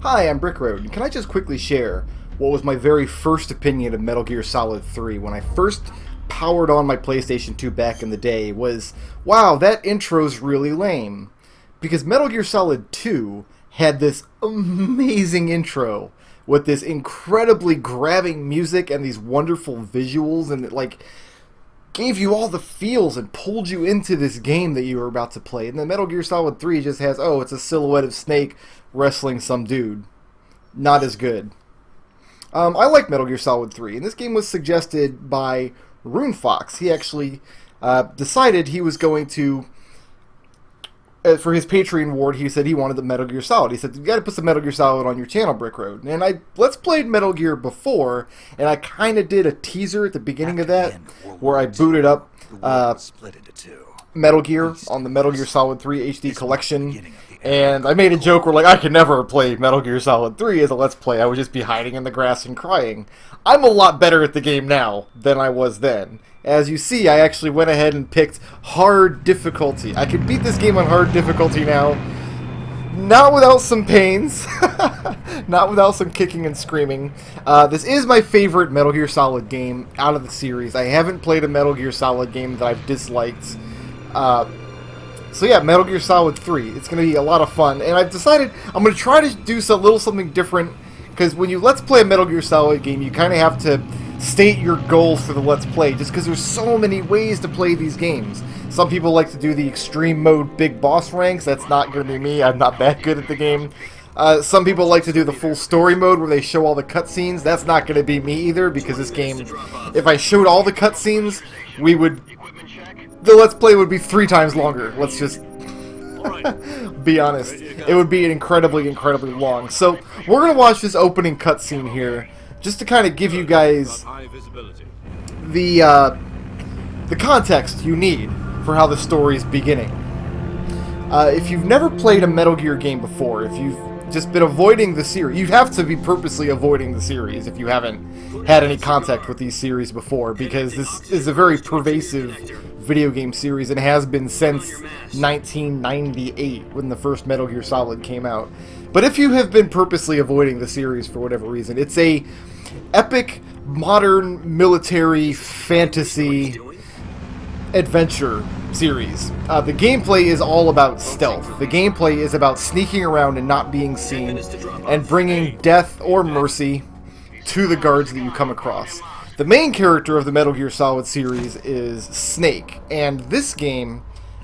Hi, I'm Brickroad, and can I just quickly share what was my very first opinion of Metal Gear Solid 3 when I first powered on my PlayStation 2 back in the day was, wow, that intro's really lame. Because Metal Gear Solid 2 had this amazing intro with this incredibly grabbing music and these wonderful visuals, and it gave you all the feels and pulled you into this game that you were about to play. And then Metal Gear Solid 3 just has, oh, it's a silhouette of Snake wrestling some dude. Not as good. I like Metal Gear Solid 3, and this game was suggested by Runthrough. He actually decided he was going to, for his Patreon award, he said he wanted the Metal Gear Solid. He said, you gotta put some Metal Gear Solid on your channel, Brickroad. And I let's played Metal Gear before, and I kind of did a teaser at the beginning of that, where I booted up Metal Gear on the Metal Gear Solid 3 HD collection. And I made a joke where, I could never play Metal Gear Solid 3 as a Let's Play. I would just be hiding in the grass and crying. I'm a lot better at the game now than I was then. As you see, I actually went ahead and picked hard difficulty. I can beat this game on hard difficulty now. Not without some pains. Not without some kicking and screaming. This is my favorite Metal Gear Solid game out of the series. I haven't played a Metal Gear Solid game that I've disliked. So yeah, Metal Gear Solid 3. It's going to be a lot of fun. And I've decided I'm going to try to do a little something different. Because when you Let's Play a Metal Gear Solid game, you kind of have to state your goals for the Let's Play. Just because there's so many ways to play these games. Some people like to do the extreme mode big boss ranks. That's not going to be me. I'm not that good at the game. Some people like to do the full story mode where they show all the cutscenes. That's not going to be me either. Because this game, if I showed all the cutscenes, the Let's Play would be 3 times longer. Let's just be honest. It would be incredibly, incredibly long. So, we're going to watch this opening cutscene here, just to kind of give you guys the context you need for how the story's beginning. If you've never played a Metal Gear game before, if you've just been avoiding the series, you'd have to be purposely avoiding the series if you haven't had any contact with these series before, because this is a very pervasive video game series and has been since 1998 when the first Metal Gear Solid came out. But if you have been purposely avoiding the series for whatever reason, it's a epic modern military fantasy adventure series. The gameplay is all about stealth. The gameplay is about sneaking around and not being seen and bringing death or mercy to the guards that you come across. The main character of the Metal Gear Solid series is Snake, and this game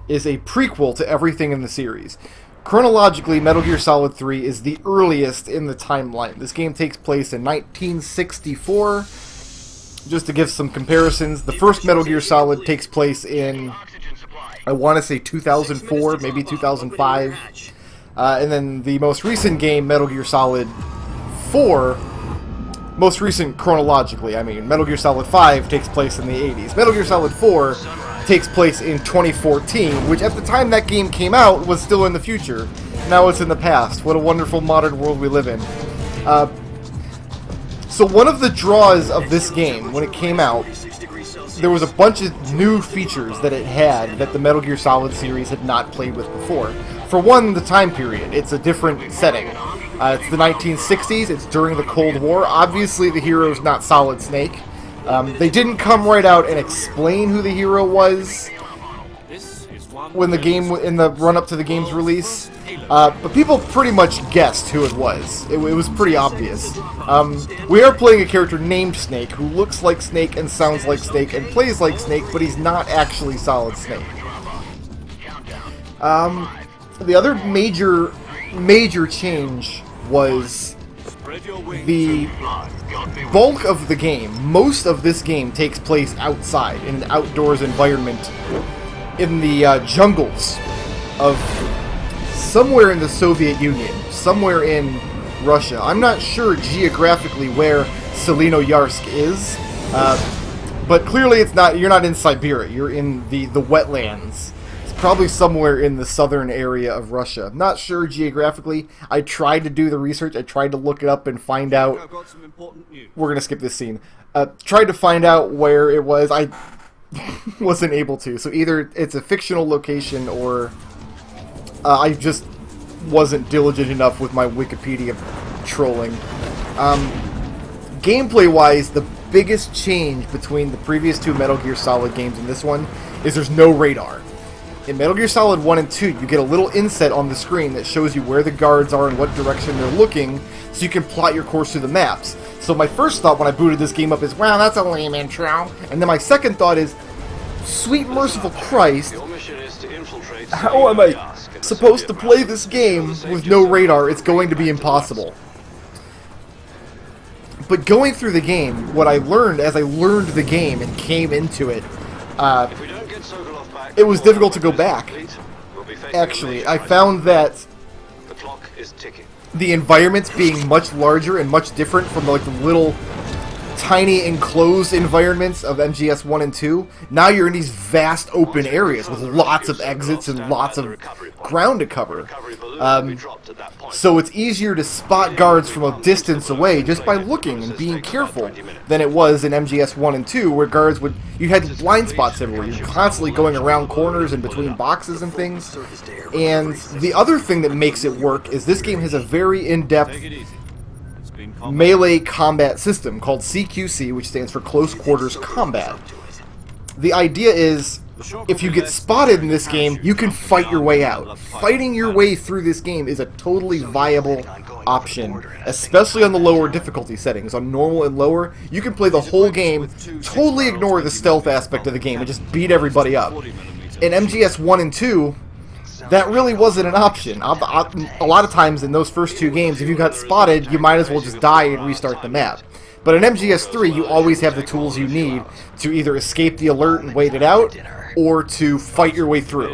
is a prequel to everything in the series. Chronologically, Metal Gear Solid 3 is the earliest in the timeline. This game takes place in 1964. Just to give some comparisons, the first Metal Gear Solid takes place in, I want to say 2004, maybe 2005. And then the most recent game, Metal Gear Solid 4, most recent chronologically, I mean, Metal Gear Solid 5 takes place in the 80s. Metal Gear Solid 4 takes place in 2014, which at the time that game came out was still in the future. Now it's in the past. What a wonderful modern world we live in. So one of the draws of this game, when it came out, there was a bunch of new features that it had that the Metal Gear Solid series had not played with before. For one, the time period. It's a different setting. It's the 1960s. It's during the Cold War. Obviously, the hero's not Solid Snake. They didn't come right out and explain who the hero was when the game, in the run-up to the game's release. But people pretty much guessed who it was. It was pretty obvious. We are playing a character named Snake, who looks like Snake and sounds like Snake and plays like Snake, but he's not actually Solid Snake. The other major change was the bulk of the game. Most of this game takes place outside, in an outdoors environment, in the jungles of somewhere in the Soviet Union, somewhere in Russia. I'm not sure geographically where Tselinoyarsk is, but clearly it's not. You're not in Siberia. You're in the wetlands. It's probably somewhere in the southern area of Russia. Not sure geographically. I tried to do the research. I tried to look it up and find out. I've got some important news. We're gonna skip this scene. Tried to find out where it was. I wasn't able to. So either it's a fictional location or I just wasn't diligent enough with my Wikipedia trolling. Gameplay-wise, the biggest change between the previous two Metal Gear Solid games and this one is there's no radar. In Metal Gear Solid 1 and 2, you get a little inset on the screen that shows you where the guards are and what direction they're looking, so you can plot your course through the maps. So my first thought when I booted this game up is, wow, that's a lame intro. And then my second thought is, sweet merciful Christ, how am I supposed to play this game with no radar? It's going to be impossible. But going through the game, what I learned as I learned the game and came into it, it was difficult to go back. Actually, I found that the environments being much larger and much different from like the little tiny enclosed environments of MGS 1 and 2, now you're in these vast open areas with lots of exits and lots of ground to cover. So it's easier to spot guards from a distance away just by looking and being careful than it was in MGS 1 and 2, where guards would... You had blind spots everywhere. You're constantly going around corners and between boxes and things. And the other thing that makes it work is this game has a very in-depth melee combat system called CQC, which stands for Close Quarters Combat. The idea is, if you get spotted in this game, you can fight your way out. Fighting your way through this game is a totally viable option, especially on the lower difficulty settings. On normal and lower, you can play the whole game, totally ignore the stealth aspect of the game, and just beat everybody up. In MGS 1 and 2, that really wasn't an option. A lot of times in those first two games, if you got spotted, you might as well just die and restart the map. But in MGS 3, you always have the tools you need to either escape the alert and wait it out, or to fight your way through.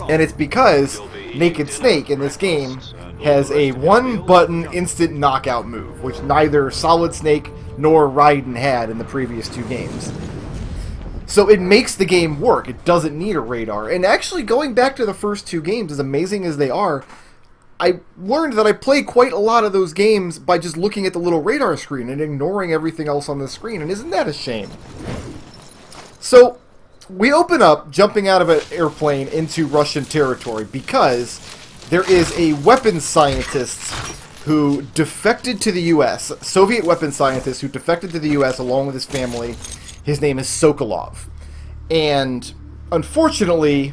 And it's because Naked Snake in this game has a one-button instant knockout move, which neither Solid Snake nor Raiden had in the previous two games. So it makes the game work. It doesn't need a radar. And actually, going back to the first two games, as amazing as they are, I learned that I play quite a lot of those games by just looking at the little radar screen and ignoring everything else on the screen. And isn't that a shame? So we open up jumping out of an airplane into Russian territory because there is a weapons scientist who defected to the U.S., Soviet weapons scientist who defected to the U.S. along with his family. His name is Sokolov. And unfortunately,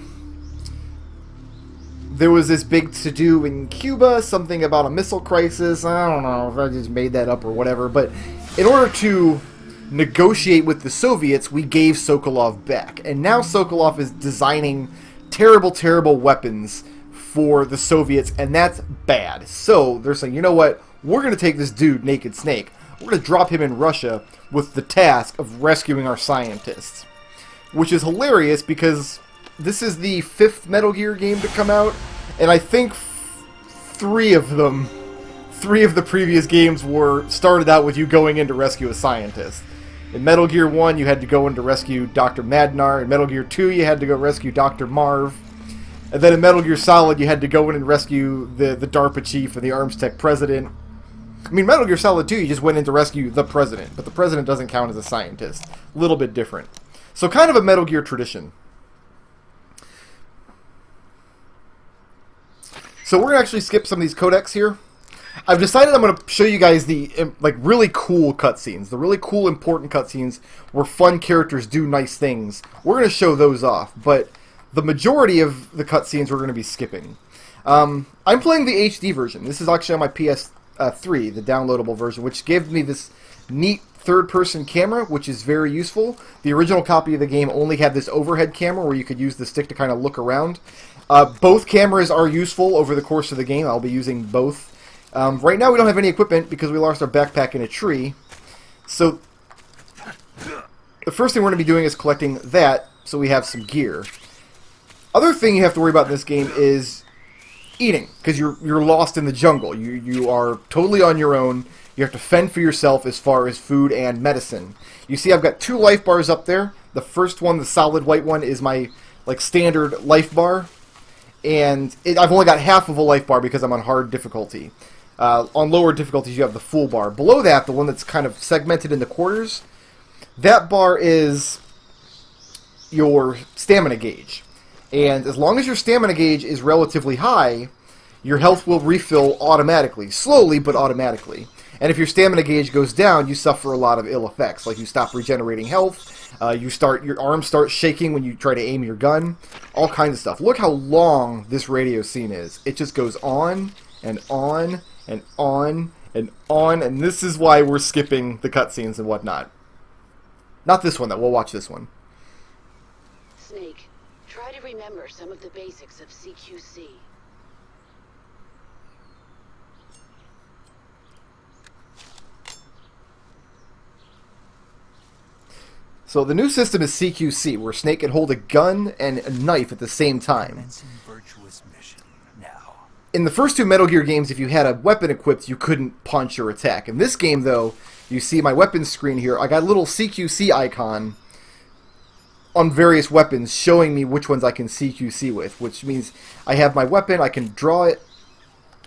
there was this big to-do in Cuba, something about a missile crisis. I don't know if I just made that up or whatever. But in order to negotiate with the Soviets, we gave Sokolov back. And now Sokolov is designing terrible, terrible weapons for the Soviets, and that's bad. So they're saying, you know what? We're going to take this dude, Naked Snake. We're going to drop him in Russia with the task of rescuing our scientists. Which is hilarious because this is the 5th Metal Gear game to come out, and I think three of the previous games started out with you going in to rescue a scientist. In Metal Gear 1, you had to go in to rescue Dr. Madnar. In Metal Gear 2, you had to go rescue Dr. Marv. And then in Metal Gear Solid, you had to go in and rescue the DARPA chief and the Arms Tech president. I mean, Metal Gear Solid 2, you just went in to rescue the president, but the president doesn't count as a scientist. A little bit different. So kind of a Metal Gear tradition. So we're going to actually skip some of these codecs here. I've decided I'm going to show you guys the really cool cutscenes, the really cool, important cutscenes where fun characters do nice things. We're going to show those off, but the majority of the cutscenes we're going to be skipping. I'm playing the HD version. This is actually on my PS3, the downloadable version, which gave me this neat third-person camera, which is very useful. The original copy of the game only had this overhead camera where you could use the stick to kind of look around. Both cameras are useful over the course of the game. I'll be using both. Right now we don't have any equipment because we lost our backpack in a tree. So the first thing we're going to be doing is collecting that so we have some gear. Other thing you have to worry about in this game is eating, because you're lost in the jungle. You are totally on your own. You have to fend for yourself as far as food and medicine. You see I've got 2 life bars up there. The first one, the solid white one, is my standard life bar. And I've only got half of a life bar because I'm on hard difficulty. On lower difficulties you have the full bar. Below that, the one that's kind of segmented into quarters, that bar is your stamina gauge. And as long as your stamina gauge is relatively high, your health will refill automatically. Slowly, but automatically. And if your stamina gauge goes down, you suffer a lot of ill effects. Like you stop regenerating health, your arms start shaking when you try to aim your gun. All kinds of stuff. Look how long this radio scene is. It just goes on, and on, and on, and on. And this is why we're skipping the cutscenes and whatnot. Not this one, though. We'll watch this one. Snake, try to remember some of the basics of CQC. So the new system is CQC, where Snake can hold a gun and a knife at the same time. In the first two Metal Gear games, if you had a weapon equipped, you couldn't punch or attack. In this game, though, you see my weapons screen here. I got a little CQC icon on various weapons showing me which ones I can CQC with, which means I have my weapon, I can draw it,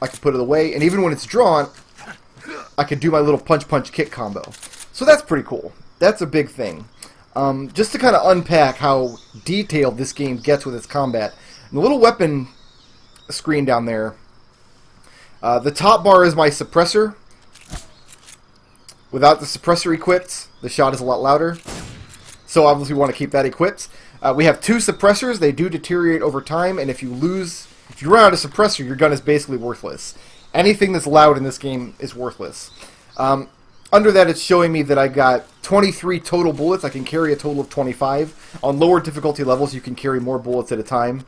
I can put it away, and even when it's drawn, I can do my little punch-punch-kick combo. So that's pretty cool. That's a big thing. Just to kind of unpack how detailed this game gets with its combat. And the little weapon screen down there, the top bar is my suppressor. Without the suppressor equipped, the shot is a lot louder. So obviously we want to keep that equipped. We have two suppressors. They do deteriorate over time, and if you run out of suppressor, your gun is basically worthless. Anything that's loud in this game is worthless. Under that, it's showing me that I got 23 total bullets. I can carry a total of 25. On lower difficulty levels, you can carry more bullets at a time.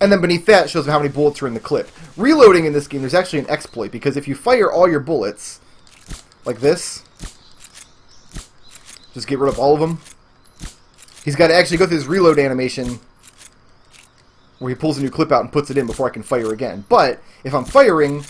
And then beneath that, it shows me how many bullets are in the clip. Reloading in this game, there's actually an exploit, because if you fire all your bullets, like this, just get rid of all of them, he's got to actually go through this reload animation where he pulls a new clip out and puts it in before I can fire again. But if I'm firing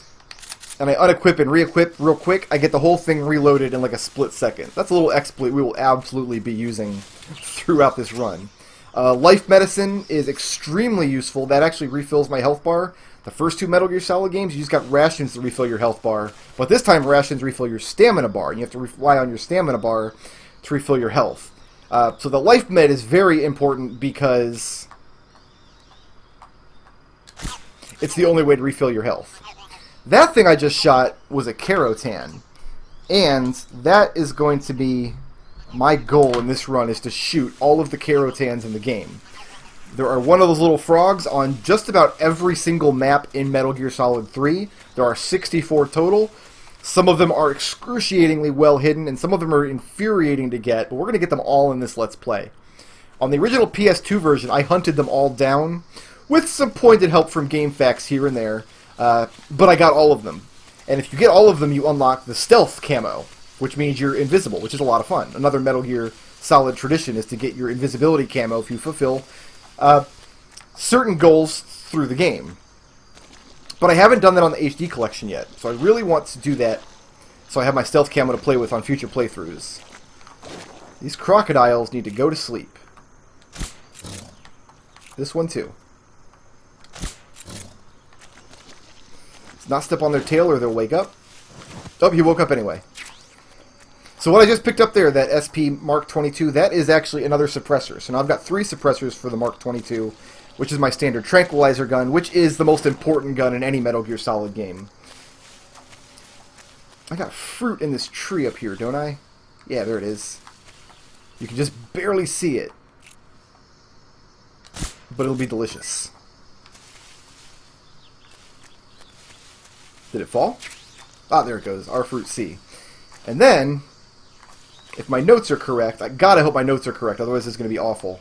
and I unequip and re-equip real quick, I get the whole thing reloaded in like a split second. That's a little exploit we will absolutely be using throughout this run. Life Medicine is extremely useful. That actually refills my health bar. The first two Metal Gear Solid games, you just got rations to refill your health bar. But this time, rations refill your stamina bar. And you have to rely on your stamina bar to refill your health. So the Life Med is very important because it's the only way to refill your health. That thing I just shot was a Kerotan. And that is going to be my goal in this run, is to shoot all of the Kerotans in the game. There are one of those little frogs on just about every single map in Metal Gear Solid 3. There are 64 total. Some of them are excruciatingly well hidden, and some of them are infuriating to get, but we're going to get them all in this Let's Play. On the original PS2 version, I hunted them all down, with some pointed help from GameFAQs here and there, but I got all of them. And if you get all of them, you unlock the stealth camo, which means you're invisible, which is a lot of fun. Another Metal Gear Solid tradition is to get your invisibility camo if you fulfill certain goals through the game. But I haven't done that on the HD collection yet, so I really want to do that so I have my stealth camo to play with on future playthroughs. These crocodiles need to go to sleep. This one too. Let's not step on their tail or they'll wake up. Oh, he woke up anyway. So what I just picked up there, that SP Mark 22, that is actually another suppressor. So now I've got 3 suppressors for the Mark 22, which is my standard tranquilizer gun, which is the most important gun in any Metal Gear Solid game. I got fruit in this tree up here, don't I? Yeah, there it is. You can just barely see it. But it'll be delicious. Did it fall? Ah, there it goes. Our fruit C. And then, if my notes are correct, I gotta hope my notes are correct, otherwise it's gonna be awful.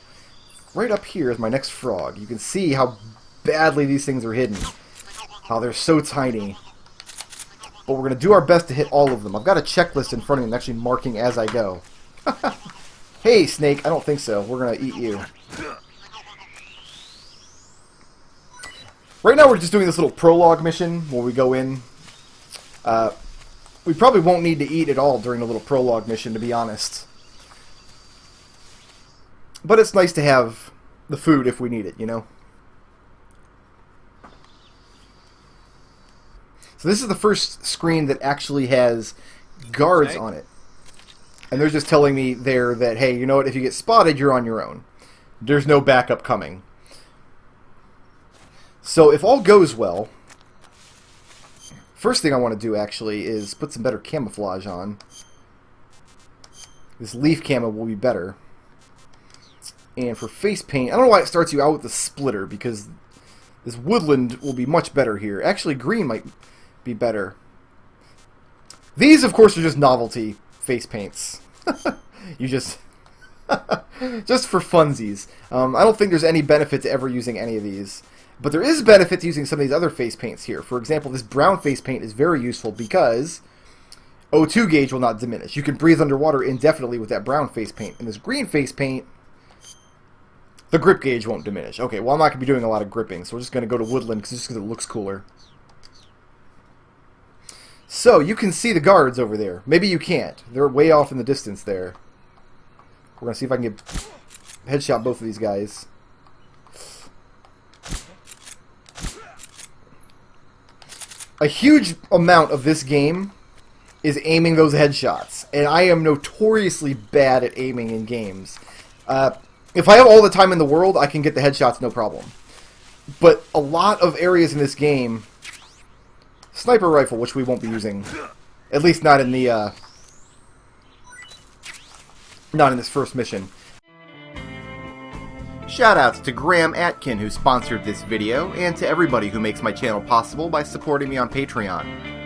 Right up here is my next frog. You can see how badly these things are hidden. How they're so tiny. But we're going to do our best to hit all of them. I've got a checklist in front of me. I'm actually marking as I go. Hey, Snake. I don't think so. We're going to eat you. Right now we're just doing this little prologue mission where we go in. We probably won't need to eat at all during the little prologue mission, to be honest. But it's nice to have the food if we need it, you know? So this is the first screen that actually has guards on it. And they're just telling me there that, hey, you know what, if you get spotted, you're on your own. There's no backup coming. So if all goes well, First thing I want to do, actually, is put some better camouflage on. This leaf camo will be better. And for face paint, I don't know why it starts you out with the splitter, because this woodland will be much better here. Actually, green might be better. These, of course, are just novelty face paints. You just... just for funsies. I don't think there's any benefit to ever using any of these. But there is benefit to using some of these other face paints here. For example, this brown face paint is very useful because O2 gauge will not diminish. You can breathe underwater indefinitely with that brown face paint. And this green face paint, the grip gauge won't diminish. Okay, well, I'm not going to be doing a lot of gripping, so we're just going to go to woodland just because it looks cooler. So, you can see the guards over there. Maybe you can't. They're way off in the distance there. We're going to see if I can get headshot both of these guys. A huge amount of this game is aiming those headshots. And I am notoriously bad at aiming in games. If I have all the time in the world, I can get the headshots no problem. But a lot of areas in this game... Sniper rifle, which we won't be using. At least not in the... not in this first mission. Shoutouts to Graham Atkin, who sponsored this video, and to everybody who makes my channel possible by supporting me on Patreon.